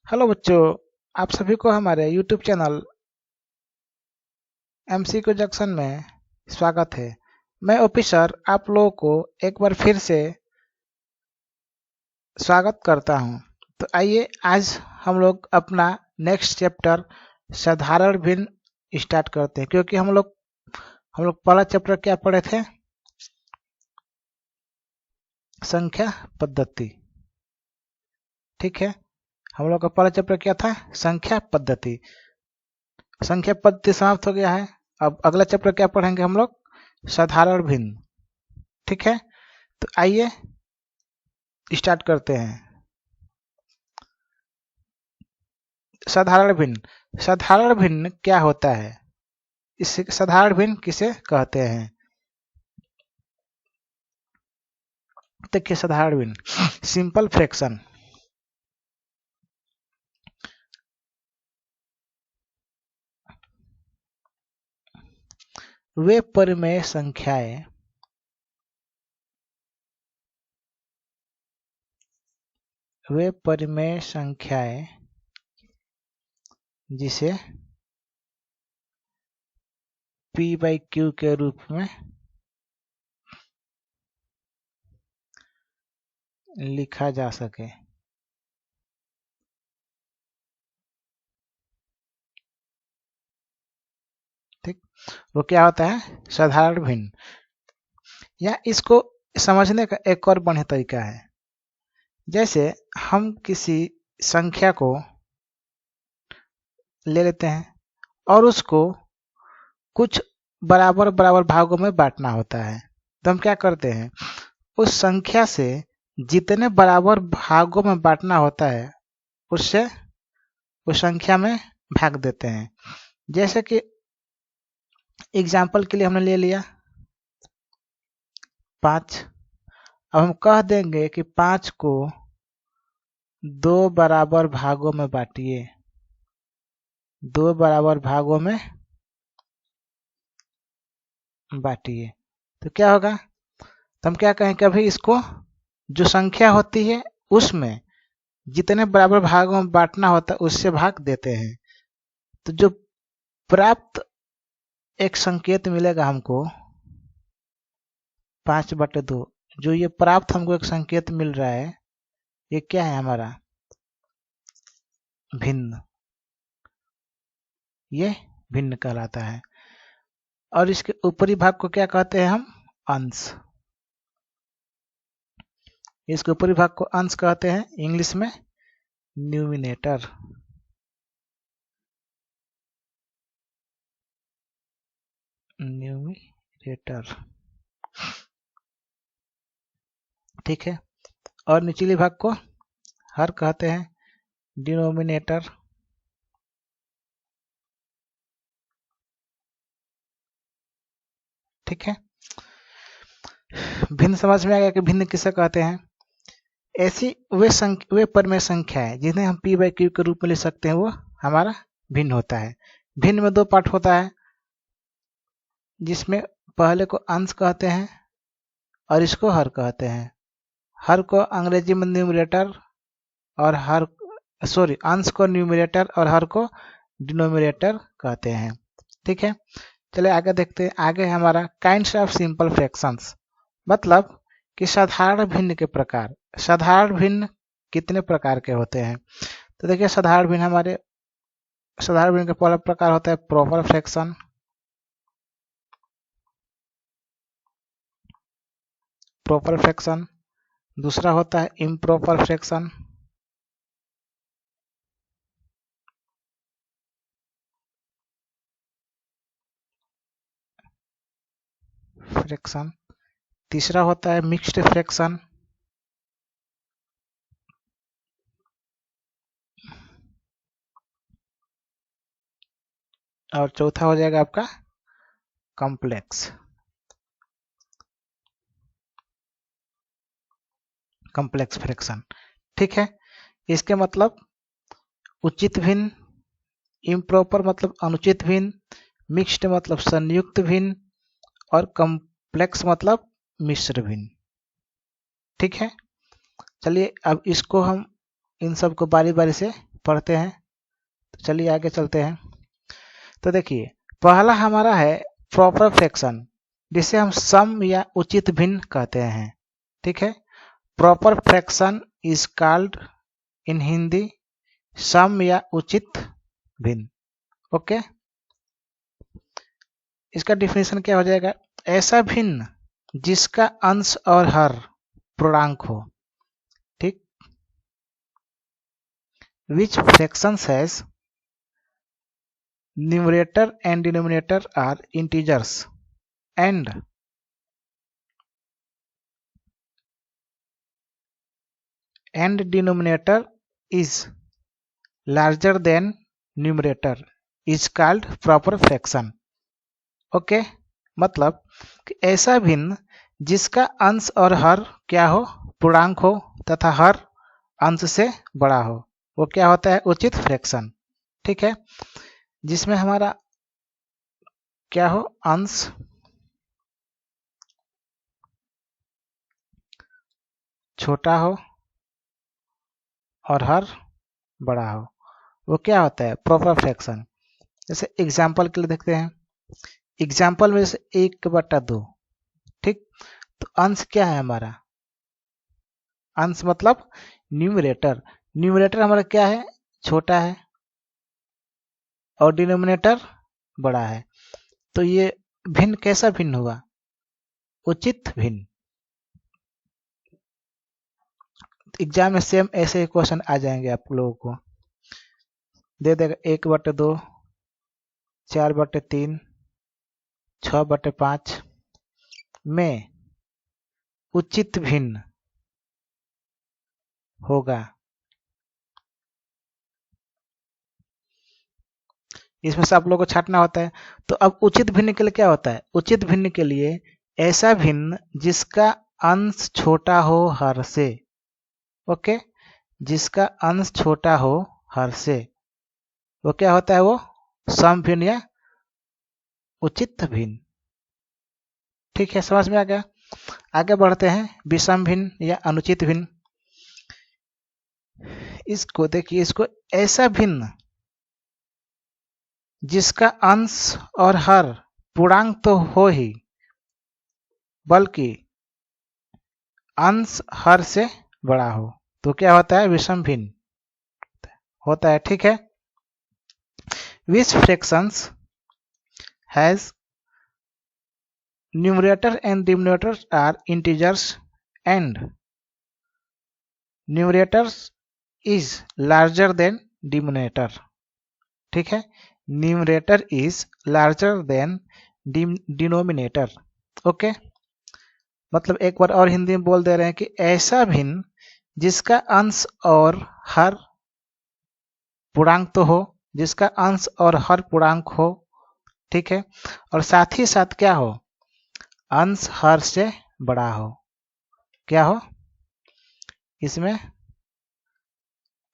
Hello बच्चों, आप सभी को हमारे YouTube चैनल MCQ जंक्शन में स्वागत है। मैं ऑफिसर आप लोगों को एक बार फिर से स्वागत करता हूं। तो आइए आज हम लोग अपना नेक्स्ट चैप्टर साधारण भिन्न स्टार्ट करते हैं, क्योंकि हम लोग पहला चैप्टर क्या पढ़े थे? संख्या पद्धति। ठीक है, हम लोग का पहला चैप्टर क्या था? संख्या पद्धति। संख्या पद्धति समाप्त हो गया है। अब अगला चैप्टर क्या पढ़ेंगे हम लोग? साधारण भिन्न। ठीक है, तो आइए स्टार्ट करते हैं। साधारण भिन्न। साधारण भिन्न क्या होता है? इस साधारण भिन्न किसे कहते हैं? देखिए, साधारण भिन्न सिंपल फ्रैक्शन। वे परिमेय संख्याएं जिसे P/Q के रूप में लिखा जा सके। ठीक, वो क्या होता है? साधारण भिन्न। या इसको समझने का एक और बढ़िया तरीका है। जैसे हम किसी संख्या को ले लेते हैं और उसको कुछ बराबर बराबर भागों में बांटना होता है, तो हम क्या करते हैं? उस संख्या से जितने बराबर भागों में बांटना होता है उससे उस संख्या में भाग देते हैं। जैसे कि एग्जाम्पल के लिए हमने ले लिया 5। अब हम कह देंगे कि 5 को 2 बराबर भागों में बांटिए। 2 बराबर भागों में बांटिए तो क्या होगा? तो हम क्या कहें? कभी इसको जो संख्या होती है उसमें जितने बराबर भागों में बांटना होता है उससे भाग देते हैं। तो जो प्राप्त एक संकेत मिलेगा हमको 5/2, जो ये प्राप्त हमको एक संकेत मिल रहा है, ये क्या है? हमारा भिन्न। ये भिन्न कहलाता है। और इसके ऊपरी भाग को क्या कहते हैं हम? अंश। इसके ऊपरी भाग को अंश कहते हैं, इंग्लिश में न्यूमिनेटर। न्यूमिनेटर। ठीक है, और निचले भाग को हर कहते हैं, डिनोमिनेटर। ठीक है, भिन्न समझ में आ गया कि भिन्न किसे कहते हैं? ऐसी वे परिमेय संख्या है जिन्हें हम P/Q के रूप में लिख सकते हैं, वो हमारा भिन्न होता है। भिन्न में 2 पार्ट होता है, जिसमें पहले को अंश कहते हैं और इसको हर कहते हैं। हर को अंग्रेजी में न्यूमरेटर और अंश को न्यूमरेटर और हर को डिनोमिनेटर कहते हैं। ठीक है, चलिए आगे देखते हैं। आगे हमारा काइंड्स ऑफ सिंपल फ्रैक्शंस, मतलब कि साधारण भिन्न के प्रकार। साधारण भिन्न कितने प्रकार के होते हैं? तो देखिए, साधारण भिन्न का पहला प्रकार होता है प्रॉपर फ्रैक्शन। Proper fraction. दूसरा होता है इम्प्रॉपर फ्रैक्शन। तीसरा होता है मिक्स्ड फ्रैक्शन। और चौथा हो जाएगा आपका कॉम्प्लेक्स फ्रैक्शन। ठीक है, इसके मतलब उचित भिन्न, इम्प्रॉपर मतलब अनुचित भिन्न, मिक्स्ड मतलब संयुक्त भिन्न और कॉम्प्लेक्स मतलब मिश्र भिन्न। ठीक है, चलिए अब इसको हम इन सब को बारी बारी से पढ़ते हैं। तो चलिए आगे चलते हैं। तो देखिए पहला हमारा है प्रॉपर फ्रैक्शन, जिसे हम सम या उचित भिन्न कहते हैं। ठीक है, proper fraction is called in Hindi सम या उचित भिन्न। ओके, इसका डिफिनेशन क्या हो जाएगा? ऐसा भिन्न जिसका अंश और हर पूर्णांक हो। ठीक, which fractions has numerator and denominator are integers and denominator is larger than numerator is called proper fraction। Okay, मतलब कि ऐसा भिन्न जिसका अंश और हर क्या हो? पूर्णांक हो तथा हर अंश से बड़ा हो, वो क्या होता है? उचित फ्रैक्शन। ठीक है, जिसमें हमारा क्या हो? अंश छोटा हो और हर बड़ा हो, वो क्या होता है? Proper fraction. जैसे एग्जाम्पल के लिए देखते हैं, एग्जाम्पल में जैसे 1/2। ठीक, तो अंश क्या है हमारा? अंश मतलब न्यूमरेटर। न्यूमरेटर हमारा क्या है? छोटा है और डिनोमिनेटर बड़ा है। तो ये भिन्न कैसा भिन्न हुआ? उचित भिन्न। एग्जाम में सेम ऐसे क्वेश्चन आ जाएंगे आप लोगों को, दे देगा 1/2, 4/3, 6/5 में उचित भिन्न होगा। इसमें से आप लोगों को छांटना होता है। तो अब उचित भिन्न के लिए क्या होता है? उचित भिन्न के लिए ऐसा भिन्न जिसका अंश छोटा हो हर से। ओके, जिसका अंश छोटा हो हर से, वो क्या होता है? वो सम भिन्न या उचित भिन्न। ठीक है, समझ में आ गया? आगे बढ़ते हैं, विषम भिन्न या अनुचित भिन्न। इसको देखिए, इसको ऐसा भिन्न जिसका अंश और हर पूर्णांक तो हो ही, बल्कि अंश हर से बड़ा हो, तो क्या होता है? विषम भिन्न होता है। ठीक है, which fractions has numerator and denominator are integers and numerator is larger than denominator। ठीक है, numerator is larger than denominator। Okay, मतलब एक बार और हिंदी में बोल दे रहे हैं कि ऐसा भिन्न जिसका अंश और हर पूर्णांक तो हो, जिसका अंश और हर पूर्णांक हो। ठीक है, और साथ ही साथ क्या हो? अंश हर से बड़ा हो। क्या हो? इसमें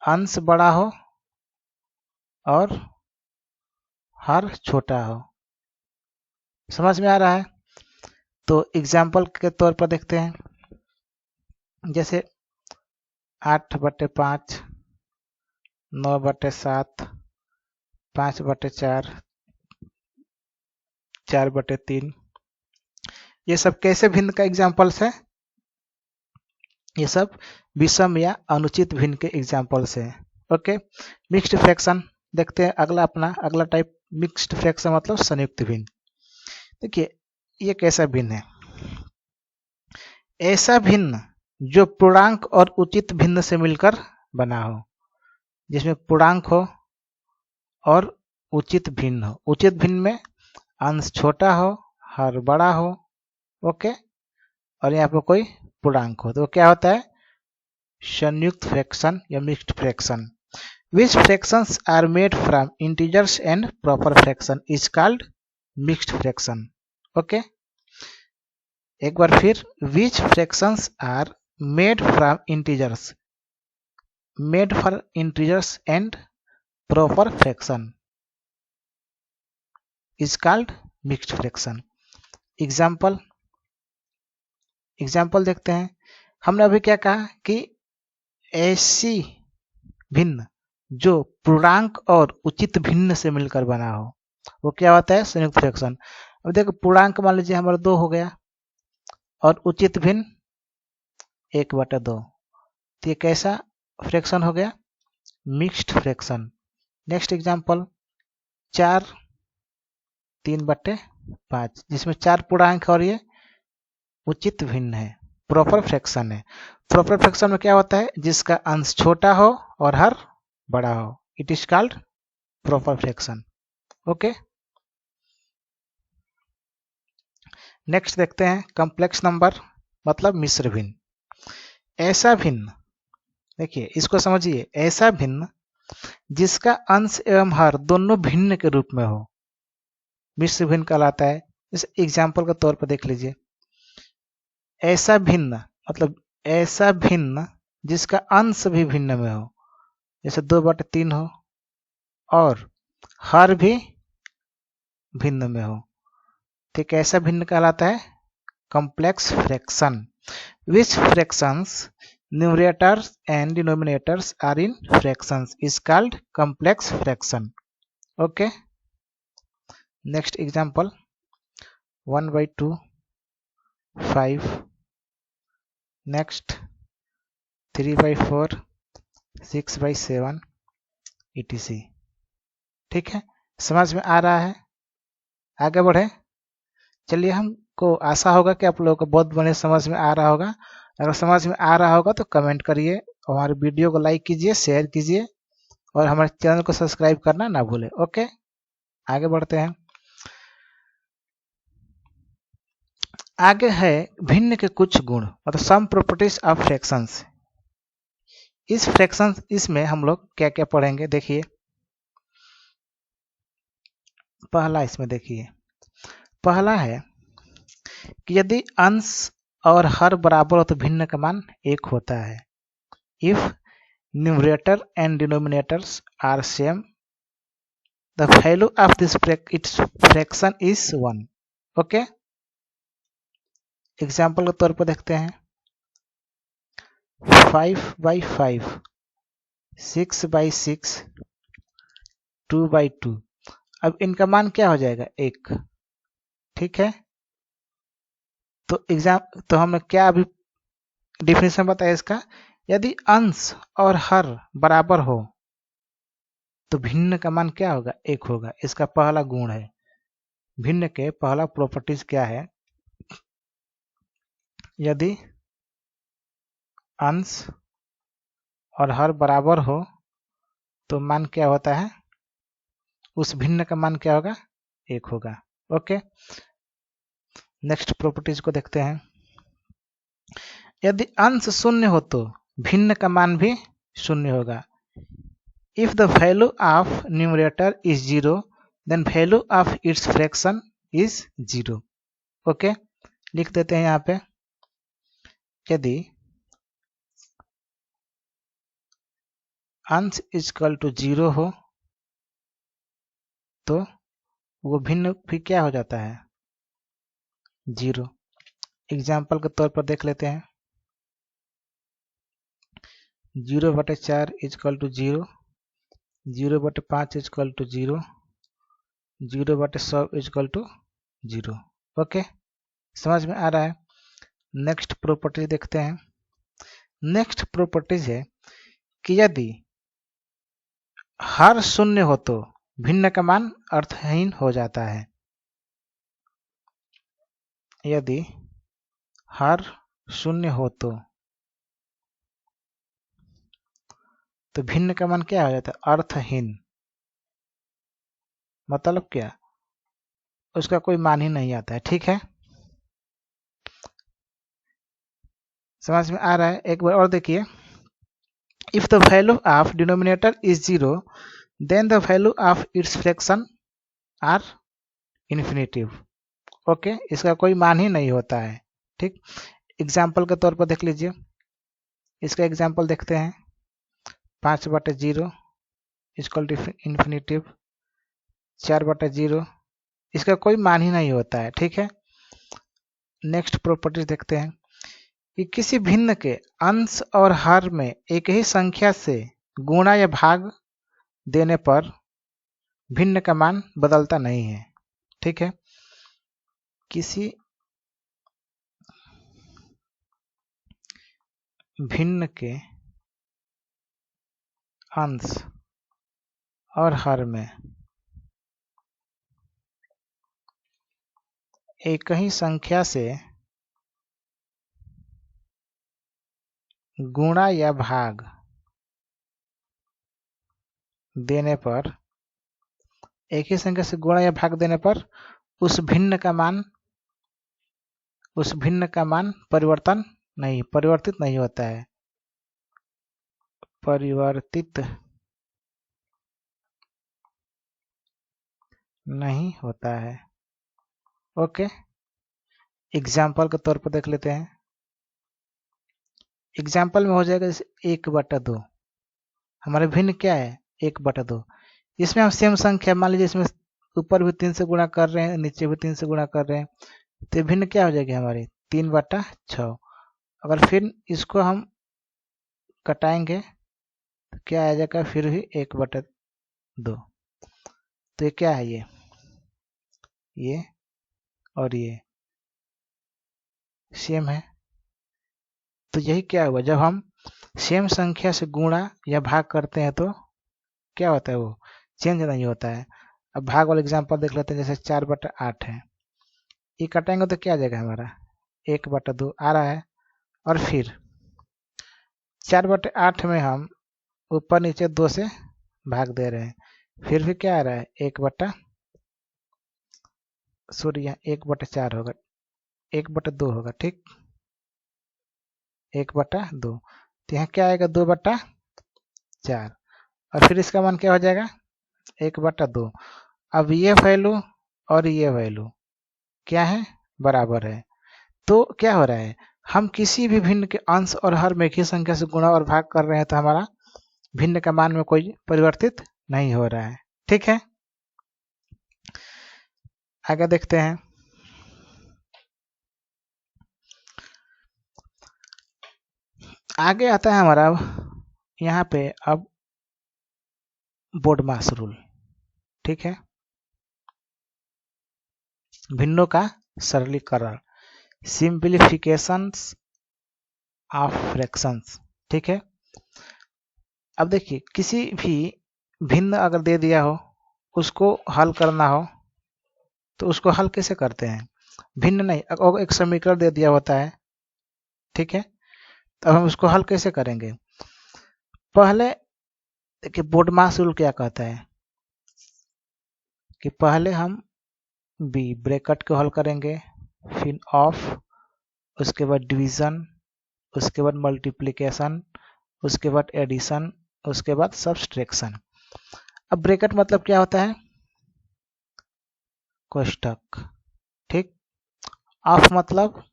अंश बड़ा हो और हर छोटा हो। समझ में आ रहा है? तो एग्जाम्पल के तौर पर देखते हैं, जैसे 8/5, 9/7, 5/4, 4/3, ये सब कैसे भिन्न का एग्जाम्पल्स है? ये सब विषम या अनुचित भिन्न के एग्जाम्पल्स है। ओके, मिक्स्ड फ्रैक्शन देखते हैं। अगला अपना अगला टाइप मिक्स्ड फ्रैक्शन मतलब संयुक्त भिन्न। देखिए ये कैसा भिन्न है? ऐसा भिन्न जो पूर्णांक और उचित भिन्न से मिलकर बना हो, जिसमें पूर्णांक हो और उचित भिन्न हो। उचित भिन्न में अंश छोटा हो, हर बड़ा हो। ओके, और यहाँ पर कोई पूर्णांक हो, तो क्या होता है? संयुक्त फ्रैक्शन या mixed fraction. Which fractions are made from integers and proper fraction is called mixed fraction। Okay, एक बार फिर, which fractions are made from integers and proper fraction is called mixed fraction। Example देखते हैं। हमने अभी क्या कहा कि ऐसी भिन्न जो पूर्णांक और उचित भिन्न से मिलकर बना हो, वो क्या होता है? संयुक्त फ्रैक्शन। अब देखो पूर्णांक मान लीजिए हमारा 2 हो गया और उचित भिन्न 1/2, तो ये कैसा फ्रैक्शन हो गया? Mixed fraction. नेक्स्ट एग्जांपल 4 3/5, जिसमें 4 पूर्णांक और ये उचित भिन्न है, प्रॉपर फ्रैक्शन है। प्रॉपर फ्रैक्शन में क्या होता है? जिसका अंश छोटा हो और हर बड़ा हो, it is called proper fraction. Okay, next देखते हैं कॉम्प्लेक्स नंबर मतलब मिश्र भिन्न। ऐसा भिन्न, देखिए इसको समझिए, ऐसा भिन्न जिसका अंश एवं हर दोनों भिन्न के रूप में हो, मिश्र भिन्न कहलाता है। इस एग्जाम्पल के तौर पर देख लीजिए, ऐसा भिन्न मतलब ऐसा भिन्न जिसका अंश भी भिन्न में हो, जैसे 2/3 हो और हर भी भिन्न में हो, तो कैसा भिन्न कहलाता है? Complex fraction. Which fractions numerators and denominators are in fractions is called complex fraction. Okay, next example 1/2 5, next 3/4 6/7 etc। ठीक है, समझ में आ रहा है? आगे बढ़े। चलिए, हमको आशा होगा कि आप लोगों को बहुत बढ़िया समझ में आ रहा होगा। अगर समझ में आ रहा होगा तो कमेंट करिए, हमारे वीडियो को लाइक कीजिए, शेयर कीजिए और हमारे चैनल को सब्सक्राइब करना ना भूलें। ओके, आगे बढ़ते हैं। आगे है भिन्न के कुछ गुण, मतलब सम प्रॉपर्टीज ऑफ फ्रैक्शंस। इस फ्रैक्शंस इसमें हम लोग क्या क्या पढ़ेंगे, देखिए पहला इसमें देखिए, पहला है कि यदि अंश और हर बराबर हो तो भिन्न का मान 1 होता है। If numerator and denominators are same, the value of this its fraction is 1। Okay, example के तौर पर देखते हैं 5/5 6/6 2/2। अब इनका मान क्या हो जाएगा? 1। ठीक है, तो हमने क्या अभी डिफिनेशन बताया इसका, यदि अंश और हर बराबर हो तो भिन्न का मान क्या होगा? 1 होगा। इसका पहला गुण है। भिन्न के पहला प्रॉपर्टीज क्या है? यदि अंश और हर बराबर हो तो मान क्या होता है? उस भिन्न का मान क्या होगा? 1 होगा। ओके, नेक्स्ट प्रॉपर्टीज को देखते हैं। यदि अंश शून्य हो तो भिन्न का मान भी शून्य होगा। If the value of numerator is 0 then value of its fraction is 0। Okay, लिख देते हैं यहाँ पे, यदि अंश इक्वल टू 0 हो तो वो भिन्न भी क्या हो जाता है? 0। एग्जाम्पल के तौर पर देख लेते हैं 0/4 equal to 0, 0/5 equal to 0, 0/100 equal to 0। Okay, समझ में आ रहा है? नेक्स्ट प्रॉपर्टी देखते हैं। नेक्स्ट प्रॉपर्टीज है कि यदि हर शून्य हो तो भिन्न का मान अर्थहीन हो जाता है। यदि हर शून्य हो तो भिन्न का मान क्या हो जाता है? अर्थहीन। मतलब क्या? उसका कोई मान ही नहीं आता है। ठीक है, समझ में आ रहा है? एक बार और देखिए, if the value of denominator is 0 then the value of its fraction are infinitive. Okay, इसका कोई मान ही नहीं होता है। ठीक, एग्जाम्पल के तौर पर देख लीजिए, इसका एग्जाम्पल देखते हैं 5/0 इक्वल टू इन्फिनिटिव, 4/0, इसका कोई मान ही नहीं होता है। ठीक है, नेक्स्ट प्रॉपर्टीज देखते हैं कि किसी भिन्न के अंश और हर में एक ही संख्या से गुणा या भाग देने पर भिन्न का मान बदलता नहीं है। ठीक है, किसी भिन्न के अंश और हर में एक ही संख्या से गुणा या भाग देने पर, एक ही संख्या से गुणा या भाग देने पर उस भिन्न का मान परिवर्तित नहीं होता है। परिवर्तित नहीं होता है। ओके, एग्जाम्पल के तौर पर देख लेते हैं। एग्जाम्पल में हो जाएगा जैसे 1/2, हमारे भिन्न क्या है 1/2। इसमें हम सेम संख्या मान लीजिए, इसमें ऊपर भी 3 से गुणा कर रहे हैं, नीचे भी 3 से गुणा कर रहे हैं, तो भिन्न क्या हो जाएगी हमारी 3/6। अगर फिर इसको हम कटाएंगे तो क्या आ जाएगा, फिर भी 1/2। तो ये क्या है, ये और ये सेम है। तो यही क्या हुआ, जब हम सेम संख्या से गुणा या भाग करते हैं तो क्या होता है, वो चेंज नहीं होता है। अब भाग वाला एग्जांपल देख लेते हैं, जैसे 4/8 है, ये कटेंगे तो क्या आ जाएगा हमारा 1/2 आ रहा है। और फिर 4/8 में हम ऊपर नीचे 2 से भाग दे रहे हैं, फिर भी क्या आ रहा है 1/4 होगा, 1/2 होगा। ठीक, 1/2, तो यहाँ क्या आएगा 2/4, और फिर इसका मान क्या हो जाएगा 1/2। अब ये वैल्यू और ये वैल्यू क्या है, बराबर है। तो क्या हो रहा है, हम किसी भी भिन्न के अंश और हर में एक ही संख्या से गुणा और भाग कर रहे हैं तो हमारा भिन्न का मान में कोई परिवर्तित नहीं हो रहा है। ठीक है, आगे देखते हैं। आगे आता है हमारा यहाँ पे अब बोडमास रूल। ठीक है, भिन्नों का सरलीकरण, सिंप्लीफिकेशंस ऑफ फ्रैक्शंस। ठीक है, अब देखिए किसी भी भिन्न अगर दे दिया हो, उसको हल करना हो तो उसको हल कैसे करते हैं, भिन्न नहीं, अगर एक समीकरण दे दिया होता है, ठीक है, तो हम उसको हल कैसे करेंगे। पहले देखिए बोडमास रूल क्या कहता है कि पहले हम बी ब्रैकेट को हल करेंगे, फिर ऑफ, उसके बाद डिवीजन, उसके बाद मल्टीप्लिकेशन, उसके बाद एडिशन, उसके बाद सब्सट्रैक्शन। अब ब्रैकेट मतलब क्या होता है, कोष्ठक। ठीक, ऑफ मतलब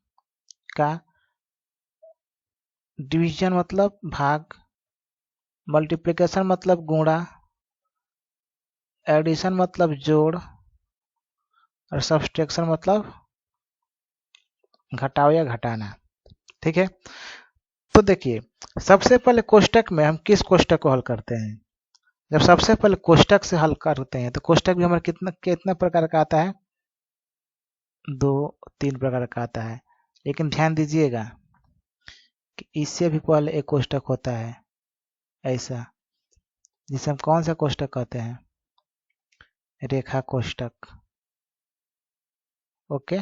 का, डिवीजन मतलब भाग, मल्टीप्लिकेशन मतलब गुणा, एडिशन मतलब जोड़, और सब्सट्रैक्शन मतलब घटाव या घटाना। ठीक है, तो देखिए सबसे पहले कोष्ठक में हम किस कोष्ठक को हल करते हैं, जब सबसे पहले कोष्ठक से हल करते हैं तो कोष्ठक भी हमारा कितना कितना प्रकार का आता है, 2-3 प्रकार का आता है। लेकिन ध्यान दीजिएगा कि इससे भी पहले एक कोष्ठक होता है ऐसा, जिसे हम कौन सा कोष्ठक कहते हैं, रेखा कोष्ठक। ओके,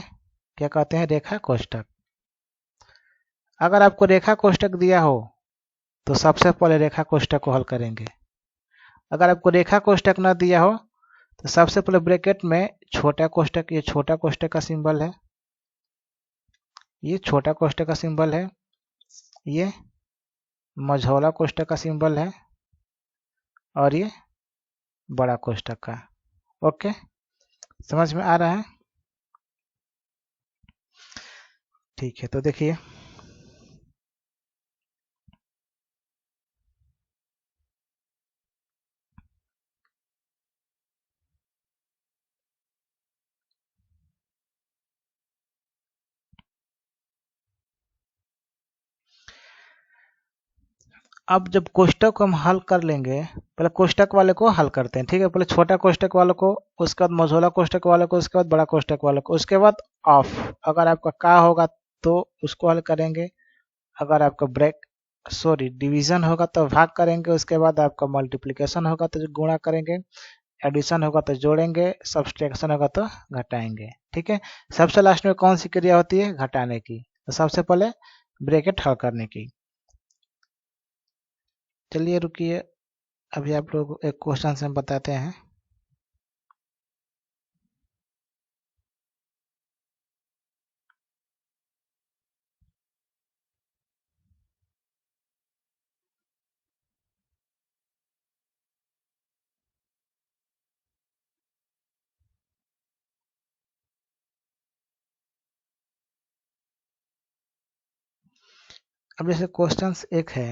क्या कहते हैं, रेखा कोष्ठक। अगर आपको रेखा कोष्ठक दिया हो तो सबसे पहले रेखा कोष्ठक को हल करेंगे। अगर आपको रेखा कोष्ठक न दिया हो तो सबसे पहले ब्रैकेट में छोटा कोष्ठक, ये छोटा कोष्ठक का सिंबल है, ये छोटा कोष्ठक का सिंबल है, ये मझौला कोष्ठक का सिंबल है, और ये बड़ा कोष्ठक का। ओके, समझ में आ रहा है। ठीक है, तो देखिए अब जब कोष्टक को हम हल कर लेंगे, पहले कोष्टक वाले को हल करते हैं, ठीक है। पहले छोटा कोष्टक वाले को, उसके बाद मझोला कोष्टक वाले को, उसके बाद बड़ा कोष्टक वाले को, उसके बाद ऑफ। अगर आपका का होगा तो उसको हल करेंगे, अगर आपका डिवीजन होगा तो भाग करेंगे, उसके बाद आपका मल्टीप्लिकेशन होगा तो गुणा करेंगे, एडिशन होगा तो जोड़ेंगे, सब्सट्रैक्शन होगा तो घटाएंगे, ठीक है। सबसे लास्ट में कौन सी क्रिया होती है? घटाने की। तो सबसे पहले ब्रैकेट हल करने की। चलिए रुकिए, अभी आप लोग को एक क्वेश्चन से हम बताते हैं। अब जैसे क्वेश्चन एक है,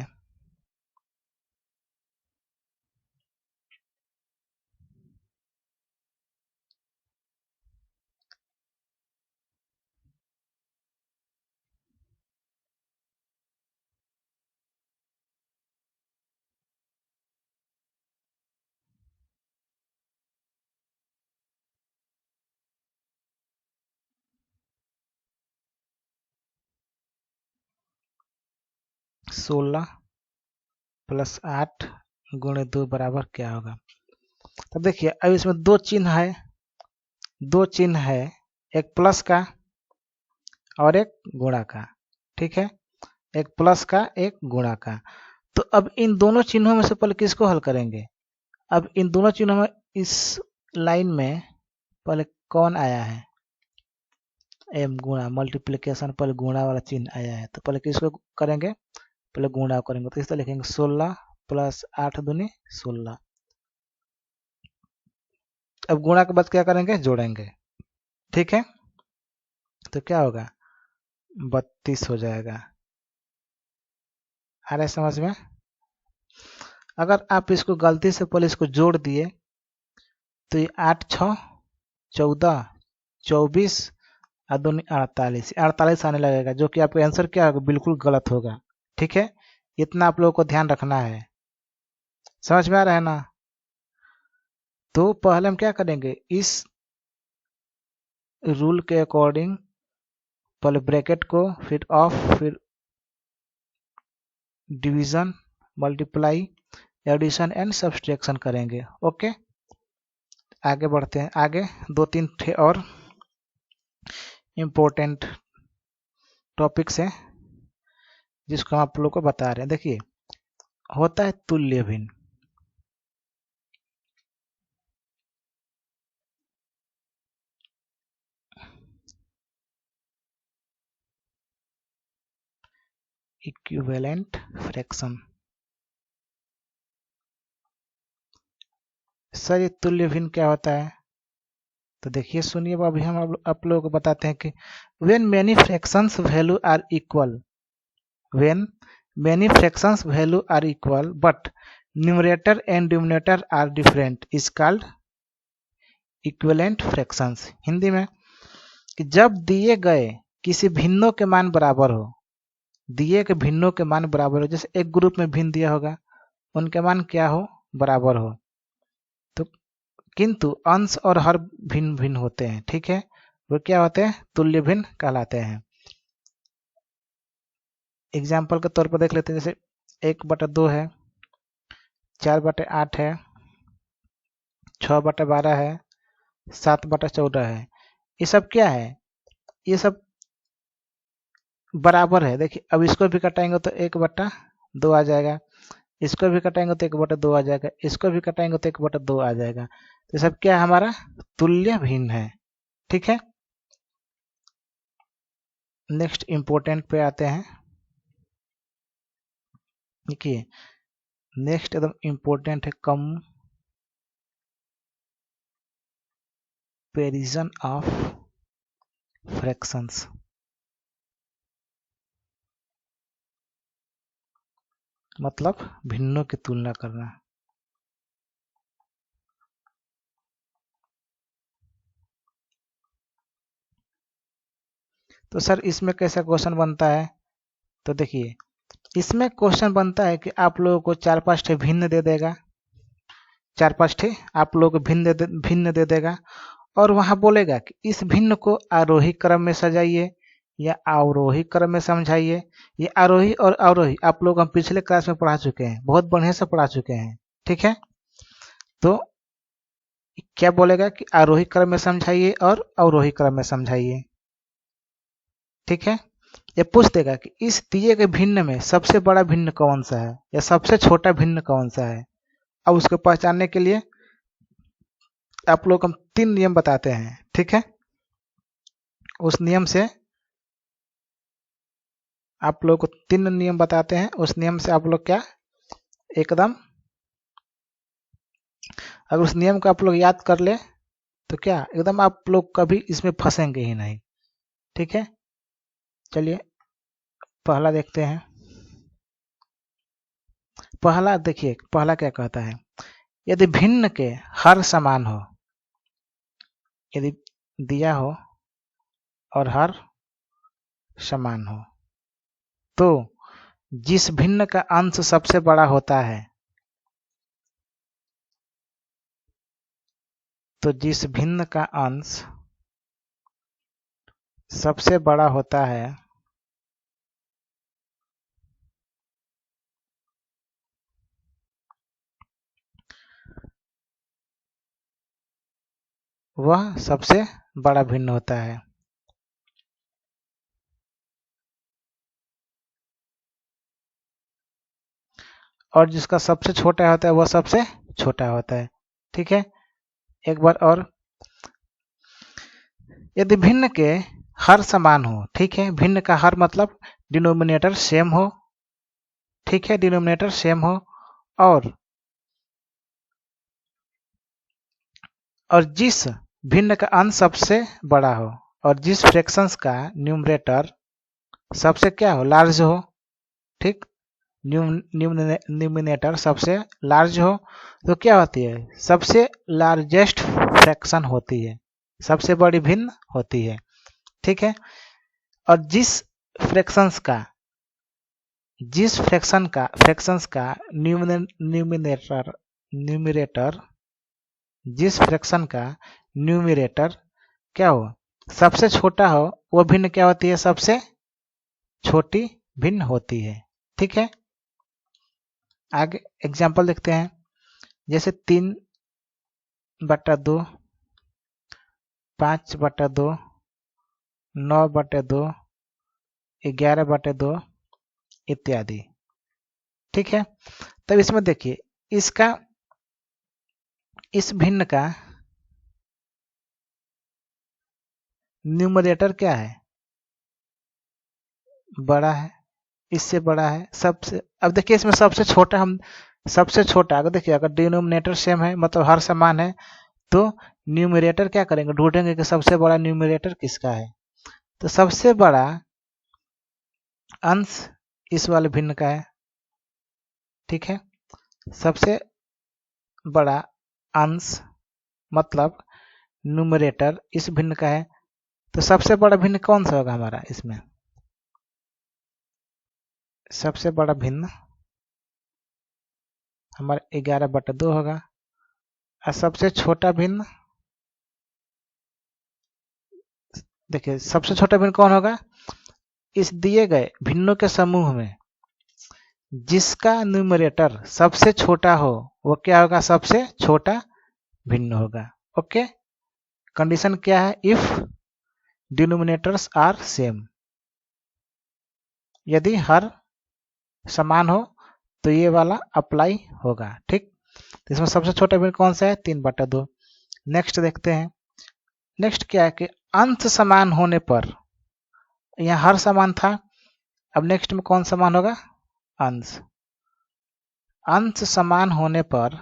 सोलह प्लस 8 गुणे 2 बराबर क्या होगा? तो देखिए अब इसमें दो चिन्ह है, एक प्लस का और एक गुणा का, ठीक है। एक प्लस का, एक गुणा का। तो अब इन दोनों चिन्हों में से पहले किसको हल करेंगे? अब इन दोनों चिन्हों में इस लाइन में पहले कौन आया है? एम गुणा, मल्टीप्लिकेशन पहले गुणा वाला चिन्ह आया है, तो पहले किसको करेंगे? पहले गुणा करेंगे। तो इस तरह लिखेंगे 16 प्लस 8 दूनी 16। अब गुणा के बाद क्या करेंगे? जोड़ेंगे, ठीक है। तो क्या होगा? 32 हो जाएगा। आ रहा है समझ में? अगर आप इसको गलती से पहले इसको जोड़ दिए तो ये 8 6 14 24 और दूनी 48, 48 आने लगेगा, जो कि आपका आंसर क्या होगा? बिल्कुल गलत होगा, ठीक है। इतना आप लोगों को ध्यान रखना है। समझ में आ रहा है ना? तो पहले हम क्या करेंगे? इस रूल के अकॉर्डिंग पहले ब्रैकेट को, फिर ऑफ, फिर division, multiply, addition and subtraction करेंगे। ओके, आगे बढ़ते हैं। आगे दो तीन थे और इम्पोर्टेंट टॉपिक्स हैं जिसको हम आप लोग को बता रहे हैं। देखिए, होता है तुल्य भिन्न। Equivalent fraction. सर ये तुल्य भिन्न क्या होता है? तो देखिए, सुनिए, अभी हम आप लोगों को बताते हैं कि when many fractions value are equal, when many fractions value are equal but numerator and denominator are different is called equivalent fractions। Hindi में कि जब दिए गए किसी भिन्नों के मान बराबर हो, दिए के भिन्नों के मान बराबर हो, जैसे एक ग्रुप में भिन्न दिया होगा, उनके मान क्या हो? बराबर हो। तो किंतु अंश और हर भिन्न भिन्न होते हैं, ठीक है। वो क्या होते हैं? तुल्य भिन्न कहलाते हैं। एग्जाम्पल के तौर पर देख लेते हैं, जैसे 1/2 है, 4/8 है, 6/12 है, 7/14 है। ये सब क्या है? ये सब बराबर है। देखिए, अब इसको भी कटाएंगे तो 1/2 आ जाएगा, इसको भी कटाएंगे तो 1/2 आ जाएगा, इसको भी कटाएंगे तो 1/2 आ जाएगा। तो सब क्या हमारा? तुल्य भिन्न है, ठीक है। नेक्स्ट इंपोर्टेंट पे आते हैं। देखिए, नेक्स्ट एकदम इंपोर्टेंट है कंपैरिजन ऑफ फ्रैक्शंस। मतलब भिन्नों की तुलना करना। तो सर इसमें कैसा क्वेश्चन बनता है? तो देखिए, इसमें क्वेश्चन बनता है कि आप लोगों को 4-5 ठे भिन्न दे देगा, 4-5 ठे आप लोगों को भिन्न दे देगा और वहां बोलेगा कि इस भिन्न को आरोही क्रम में सजाइए या अवरोही क्रम में समझाइए। ये आरोही और अवरोही आप लोग हम पिछले क्लास में पढ़ा चुके हैं, बहुत बढ़िया से पढ़ा चुके हैं, ठीक है। तो क्या बोलेगा कि आरोही क्रम में समझाइए और अवरोही क्रम में समझाइए, ठीक है। ये पूछ देगा कि इस दिए गए भिन्न में सबसे बड़ा भिन्न कौन सा है या सबसे छोटा भिन्न कौन सा है। अब उसको पहचानने के लिए आप लोग हम 3 नियम बताते हैं, ठीक है। उस नियम से आप लोग को 3 नियम बताते हैं, उस नियम से आप लोग क्या एकदम, अगर उस नियम को आप लोग याद कर ले तो क्या एकदम आप लोग कभी इसमें फंसेंगे ही नहीं, ठीक है। चलिए पहला देखते हैं। पहला देखिए, पहला क्या कहता है, यदि भिन्न के हर समान हो, यदि दिया हो और हर समान हो तो जिस भिन्न का अंश सबसे बड़ा होता है, तो जिस भिन्न का अंश सबसे बड़ा होता है वह सबसे बड़ा भिन्न होता है। और जिसका सबसे छोटा होता है वह सबसे छोटा होता है, ठीक है। एक बार और, यदि भिन्न के हर समान हो, ठीक है, भिन्न का हर मतलब डिनोमिनेटर सेम हो, ठीक है, डिनोमिनेटर सेम हो और जिस भिन्न का अंश सबसे बड़ा हो और जिस फ्रैक्शंस का न्यूमरेटर सबसे क्या हो, लार्ज हो, ठीक, न्यूमिनेटर सबसे लार्ज हो तो क्या होती है, सबसे लार्जेस्ट फ्रैक्शन होती है, सबसे बड़ी भिन्न होती है, ठीक है। और जिस फ्रैक्शंस का न्यूमिनेटर जिस फ्रैक्शन का न्यूमिनेटर क्या हो, सबसे छोटा हो, वो भिन्न क्या होती है, सबसे छोटी भिन्न होती है, ठीक है। आगे एग्जाम्पल देखते हैं, जैसे 3/2, 5/2, 9/2, 11/2 इत्यादि, ठीक है। तब इसमें देखिए इसका, इस भिन्न का न्यूमरेटर क्या है, बड़ा है, इससे बड़ा है सबसे। अब देखिए इसमें सबसे छोटा, हम सबसे छोटा अगर देखिए, अगर डिनोमिनेटर सेम है मतलब हर समान है तो न्यूमरेटर क्या करेंगे, ढूंढेंगे कि सबसे बड़ा न्यूमरेटर किसका है। तो सबसे बड़ा अंश इस वाले भिन्न का है, ठीक है। सबसे बड़ा अंश मतलब न्यूमरेटर इस भिन्न का है, तो सबसे बड़ा भिन्न कौन सा होगा हमारा, इसमें सबसे बड़ा भिन्न हमारा 11/2 होगा और सबसे छोटा भिन्न, देखिए सबसे छोटा भिन्न कौन होगा, इस दिए गए भिन्नों के समूह में जिसका न्यूमरेटर सबसे छोटा हो वो क्या होगा, सबसे छोटा भिन्न होगा, ओके। कंडीशन क्या है, इफ डिनोमिनेटर्स आर सेम, यदि हर समान हो तो ये वाला अप्लाई होगा, ठीक। तो इसमें सबसे छोटा भिन्न कौन सा है, 3/2। नेक्स्ट देखते हैं, नेक्स्ट क्या है कि अंश समान होने पर, यहाँ हर समान था, अब नेक्स्ट में कौन समान होगा, अंश। अंश समान होने पर,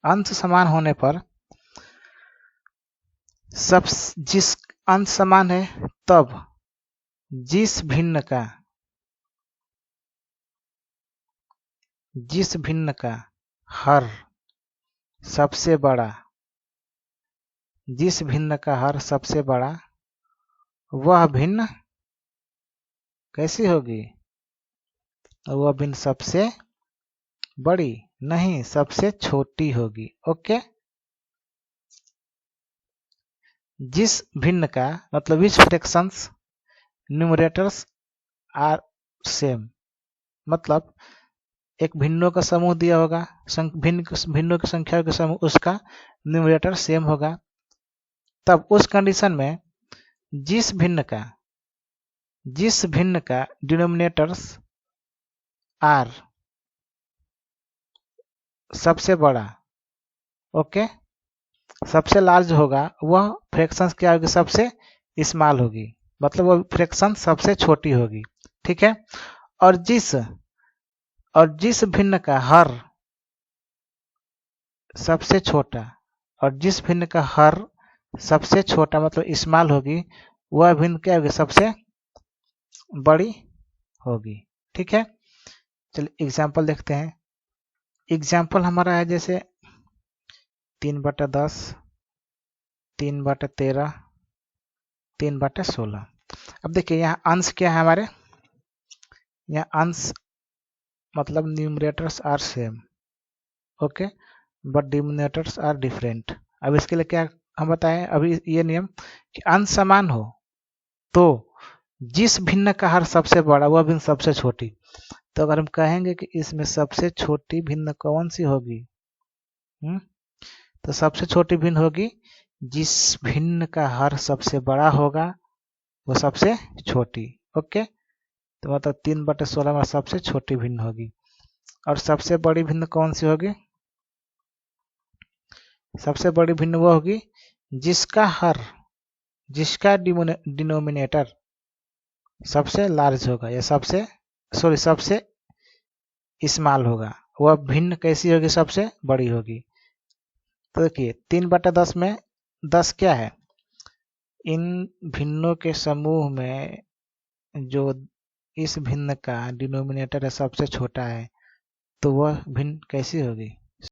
अंश समान होने पर सब, जिस अंश समान है तब जिस भिन्न का हर सबसे बड़ा, जिस भिन्न का हर सबसे बड़ा वह भिन्न कैसी होगी? वह भिन्न सबसे बड़ी नहीं, सबसे छोटी होगी। ओके, जिस भिन्न का मतलब विच फ्रैक्शंस न्यूमरेटर्स आर सेम, मतलब एक भिन्नों का समूह दिया होगा, भिन्नों की संख्या के समूह, उसका न्यूमरेटर सेम होगा। तब उस कंडीशन में जिस भिन्न का डिनोमिनेटर्स आर सबसे बड़ा, ओके, सबसे लार्ज होगा, वह फ्रैक्शंस क्या होगी? सबसे स्मॉल होगी, मतलब वह फ्रैक्शन सबसे छोटी होगी। ठीक है, और जिस भिन्न का हर सबसे छोटा, और जिस भिन्न का हर सबसे छोटा मतलब स्मॉल होगी, वह भिन्न क्या होगी? सबसे बड़ी होगी। ठीक है, चलिए एग्जाम्पल देखते हैं। एग्जाम्पल हमारा है जैसे 3/10, 3/13, 3/16। अब देखिए यहाँ अंश क्या है हमारे, यहाँ अंश मतलब numerators are same, okay, but denominators are different. अब इसके लिए क्या हम बताएं, अभी ये नियम कि अंश समान हो तो जिस भिन्न का हर सबसे बड़ा वह भिन्न सबसे छोटी। तो अगर हम कहेंगे कि इसमें सबसे छोटी भिन्न कौन सी होगी, तो सबसे छोटी भिन्न होगी जिस भिन्न का हर सबसे बड़ा होगा वो सबसे छोटी। ओके, तो मतलब 3/16 में सबसे छोटी भिन्न होगी। और सबसे बड़ी भिन्न कौन सी होगी? सबसे बड़ी भिन्न वो होगी जिसका डिनोमिनेटर सबसे लार्ज होगा या सबसे स्मॉल होगा, वह भिन्न कैसी होगी? सबसे बड़ी होगी। तो देखिए 3/10 में 10 क्या है? इन भिन्नों के समूह में जो इस भिन्न का डिनोमिनेटर है सबसे छोटा है, तो वह भिन्न कैसी होगी?